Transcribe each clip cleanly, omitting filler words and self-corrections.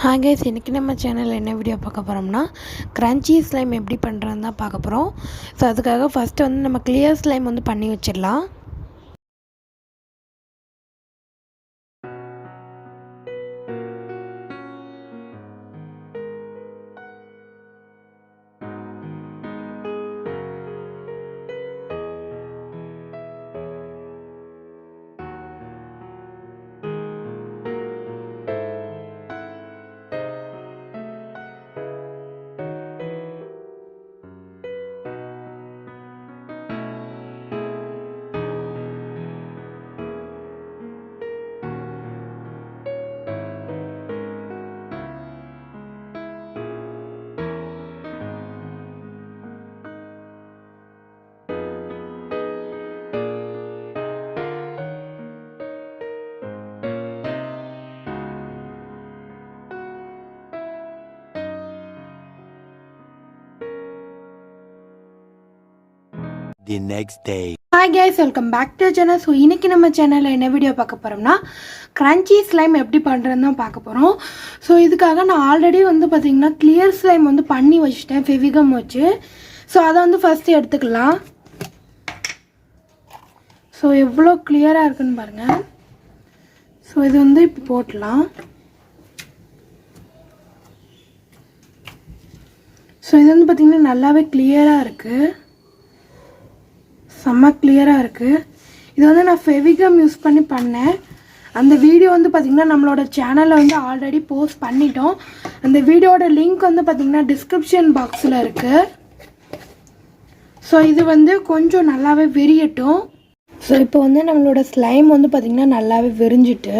Hi guys, இன்றைக்கி நம்ம சேனலில் என்ன வீடியோ பார்க்க போகிறோம்னா க்ரன்ச்சி ஸ்லைம் எப்படி பண்ணுறதுன்னு தான் பார்க்க போகிறோம். ஸோ அதுக்காக ஃபஸ்ட்டு வந்து நம்ம கிளியர் ஸ்லைம் வந்து பண்ணி வச்சிடலாம். The next day. Hi guys, welcome back to channel. So இன்றைக்கி நம்ம சேனலில் என்ன வீடியோ பார்க்க போகிறோம்னா க்ரன்ச்சி ஸ்லைம் எப்படி பண்ணுறதுன்னு தான் பார்க்க போகிறோம். ஸோ இதுக்காக நான் ஆல்ரெடி வந்து பார்த்திங்கன்னா கிளியர் ஸ்லைம் வந்து பண்ணி வச்சுட்டேன் ஃபெவிகம் வச்சு. ஸோ அதை வந்து ஃபஸ்ட்டு எடுத்துக்கலாம். ஸோ எவ்வளோ கிளியராக இருக்குன்னு பாருங்கள். ஸோ இது வந்து இப்போ போட்டலாம். ஸோ இது வந்து பார்த்திங்கன்னா நல்லாவே கிளியராக இருக்குது, செம்ம கிளியராக இருக்குது. இது வந்து நான் ஃபெவிகம் யூஸ் பண்ணி பண்ணேன். அந்த வீடியோ வந்து பார்த்திங்கன்னா நம்மளோட சேனலில் வந்து ஆல்ரெடி போஸ்ட் பண்ணிட்டோம். அந்த வீடியோட லிங்க் வந்து பார்த்திங்கன்னா டிஸ்கிரிப்ஷன் பாக்ஸில் இருக்குது. ஸோ இது வந்து கொஞ்சம் நல்லாவே விரியட்டும். ஸோ இப்போ வந்து நம்மளோட ஸ்லைம் வந்து பார்த்திங்கன்னா நல்லாவே விரிஞ்சிட்டு.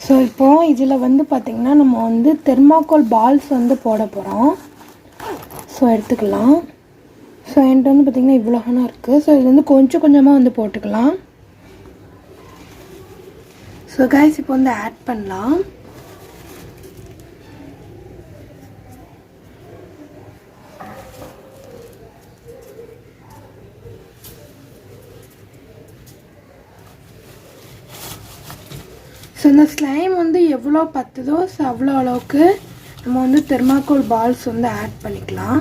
ஸோ இப்போது இதில் வந்து பார்த்திங்கன்னா நம்ம வந்து தெர்மாக்கோல் பால்ஸ் வந்து போட போகிறோம். ஸோ எடுத்துக்கலாம். ஸோ என்கிட்ட வந்து பார்த்திங்கன்னா இவ்வளோனா இருக்குது. ஸோ இது வந்து கொஞ்சம் கொஞ்சமாக வந்து போட்டுக்கலாம். ஸோ கைஸ் இப்போ வந்து ஆட் பண்ணலாம். ஸோ இந்த ஸ்லைம் வந்து எவ்வளோ பத்துதோ ஸோ அவ்வளோ அளவுக்கு நம்ம வந்து தெர்மாக்கோல் பால்ஸ் வந்து ஆட் பண்ணிக்கலாம்.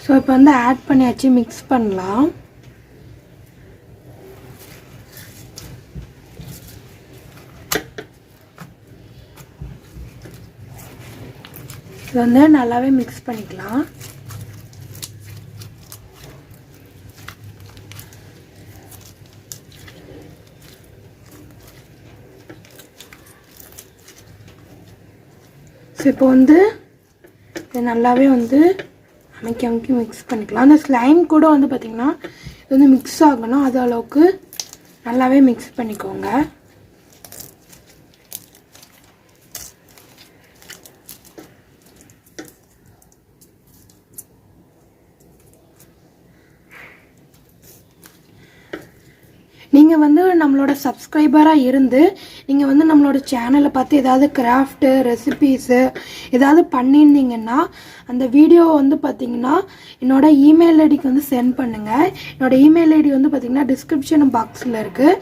ஸோ இப்போ வந்து ஆட் பண்ணியாச்சு, மிக்ஸ் பண்ணலாம். இது வந்து நல்லாவே மிக்ஸ் பண்ணிக்கலாம். ஸோ இப்போ வந்து இது நல்லாவே வந்து அமைக்கி மிக்ஸ் பண்ணிக்கலாம். அந்த ஸ்லைம் கூட வந்து பார்த்திங்கன்னா இது வந்து மிக்ஸ் ஆகணும், அது அளவுக்கு நல்லாவே மிக்ஸ் பண்ணிக்கோங்க. நீங்கள் வந்து நம்மளோட சப்ஸ்கிரைபராக இருந்து நீங்கள் வந்து நம்மளோட சேனலை பார்த்து ஏதாவது கிராஃப்ட்டு ரெசிபீஸு ஏதாவது பண்ணியிருந்தீங்கன்னா அந்த வீடியோ வந்து பார்த்திங்கன்னா என்னோடய இமெயில் ஐடிக்கு வந்து சென்ட் பண்ணுங்கள். என்னோடய இமெயில் ஐடி வந்து பார்த்திங்கன்னா டிஸ்கிரிப்ஷன் பாக்ஸில் இருக்குது.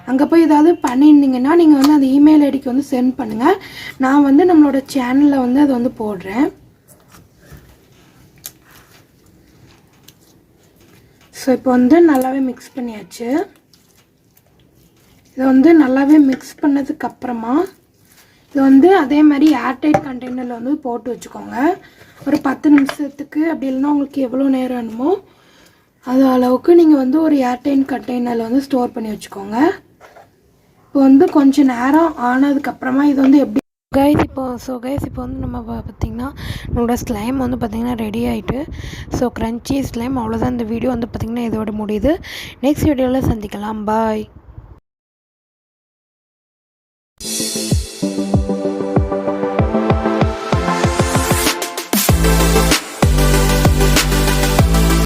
அங்கே போய் ஏதாவது பண்ணியிருந்தீங்கன்னா நீங்கள் வந்து அந்த இமெயில் ஐடிக்கு வந்து சென்ட் பண்ணுங்கள். நான் வந்து நம்மளோட சேனலில் வந்து அதை வந்து போடுறேன். ஸோ இப்போ வந்து நல்லாவே மிக்ஸ் பண்ணியாச்சு. இதை வந்து நல்லாவே மிக்ஸ் பண்ணதுக்கப்புறமா இது வந்து அதே மாதிரி ஏர்டைட் கண்டெய்னரில் வந்து போட்டு வச்சுக்கோங்க. ஒரு 10 நிமிஷத்துக்கு, அப்படி இல்லைன்னா உங்களுக்கு எவ்வளோ நேரம் வேணுமோ அது அளவுக்கு நீங்கள் வந்து ஒரு ஏர்டைட் கண்டெய்னரில் வந்து ஸ்டோர் பண்ணி வச்சுக்கோங்க. இப்போ வந்து கொஞ்சம் நேரம் ஆனதுக்கப்புறமா இது வந்து எப்படி கைஸ் இப்போ வந்து நம்ம பார்த்திங்கன்னா நம்மளோட ஸ்லைம் வந்து பார்த்திங்கன்னா ரெடி ஆகிட்டு. ஸோ க்ரன்ச்சி ஸ்லைம் அவ்வளோதான். இந்த வீடியோ வந்து பார்த்திங்கன்னா இதோட முடியுது. நெக்ஸ்ட் வீடியோவில் சந்திக்கலாம். பாய்.